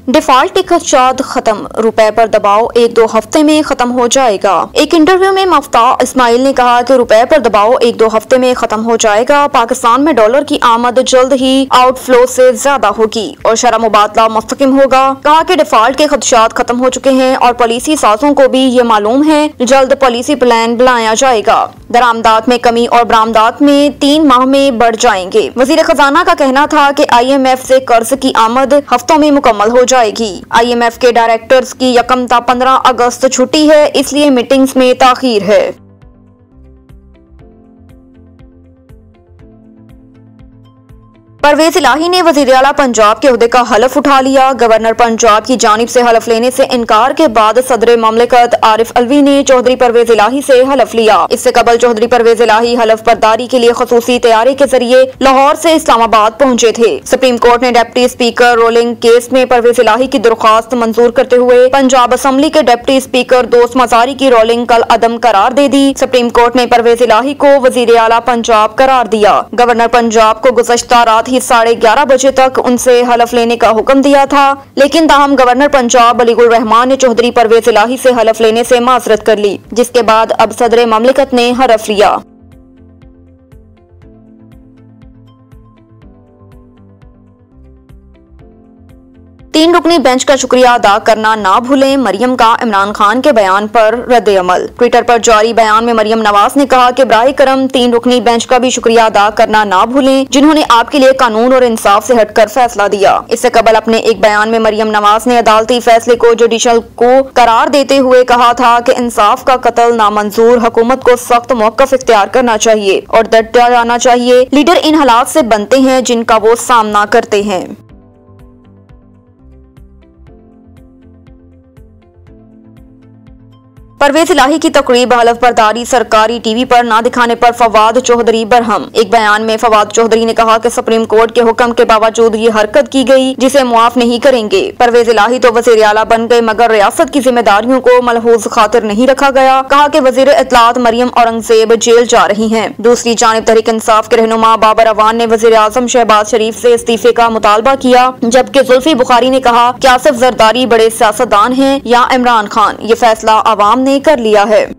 Default के खदशात खत्म, रुपए पर दबाव 1-2 हफ्ते में खत्म हो जाएगा। एक इंटरव्यू में मफ्ता इस्माइल ने कहा कि रुपए पर दबाव 1-2 हफ्ते में खत्म हो जाएगा। पाकिस्तान में डॉलर की आमद जल्द ही आउटफ्लो से ज्यादा होगी और शरह मुबादला मुस्तकिम होगा। कहा कि डिफॉल्ट के खदशात खत्म हो चुके हैं और पॉलिसी साजों को भी ये मालूम है जल्द पॉलिसी प्लान बनाया जाएगा। दरामदात में कमी और बरामदात में 3 माह में बढ़ जाएंगे। वजीर खजाना का कहना था कि IMF से कर्ज की आमद हफ्तों में मुकम्मल हो जाएगी। IMF के डायरेक्टर्स की 1 ta 15 अगस्त छुट्टी है, इसलिए मीटिंग्स में ताखीर है। परवेज इलाही ने वजीर आला पंजाब के ओहदे का हलफ उठा लिया। गवर्नर पंजाब की जानिब से हलफ लेने से इनकार के बाद सदर ममलिकत आरिफ अलवी ने चौधरी परवेज इलाही से हलफ लिया। इससे कबल चौधरी परवेज इलाही हलफ बर्दारी के लिए खसूसी तैयारी के जरिए लाहौर से इस्लामाबाद पहुंचे थे। सुप्रीम कोर्ट ने डिप्टी स्पीकर रोलिंग केस में परवेज इलाही की दरख्वास्त मंजूर करते हुए पंजाब असम्बली के डिप्टी स्पीकर दोस्त मजारी की रोलिंग कल अदम करार दे दी। सुप्रीम कोर्ट ने परवेज इलाही को वजीर आला पंजाब करार दिया। गवर्नर पंजाब को गुज़श्ता रात 11:30 बजे तक उनसे हलफ लेने का हुक्म दिया था, लेकिन ताहम गवर्नर पंजाब अलीगुल रहमान ने चौधरी परवेज इलाही से हलफ लेने से माजरत कर ली, जिसके बाद अब सदर ममलिकत ने हलफ लिया। 3 रुकनी बेंच का शुक्रिया अदा करना ना भूलें, मरियम का इमरान खान के बयान पर रद्द अमल। ट्विटर पर जारी बयान में मरियम नवाज ने कहा कि बराए करम 3 रुकनी बेंच का भी शुक्रिया अदा करना ना भूलें, जिन्होंने आपके लिए कानून और इंसाफ से हटकर फैसला दिया। इससे कबल अपने एक बयान में मरियम नवाज ने अदालती फैसले को जुडिशल को करार देते हुए कहा था कि इंसाफ का कत्ल नामंजूर, हुकूमत को सख्त मौक़िफ़ इख्तियार करना चाहिए और डटा जाना चाहिए। लीडर इन हालात से बनते हैं जिनका वो सामना करते हैं। परवेज इलाही की तकरीब हलफ बर्दारी सरकारी टीवी पर ना दिखाने पर फवाद चौधरी बरहम। एक बयान में फवाद चौधरी ने कहा कि सुप्रीम कोर्ट के हुक्म के बावजूद ये हरकत की गई जिसे मुआफ नहीं करेंगे। परवेज इलाही तो वजीर आला बन गए मगर रियासत की जिम्मेदारियों को मलहूज खातिर नहीं रखा गया। कहा कि वजीर इत्तलात मरियम औरंगजेब जेल जा रही हैं। दूसरी जानिब तहरीक इंसाफ के रहनुमा बाबर अवान ने वजीर आजम शहबाज शरीफ से इस्तीफे का मुतालबा किया, जबकि जुल्फी बुखारी ने कहा कि आसिफ जरदारी बड़े सियासतदान हैं या इमरान खान, ये फैसला अवाम ने कर लिया है।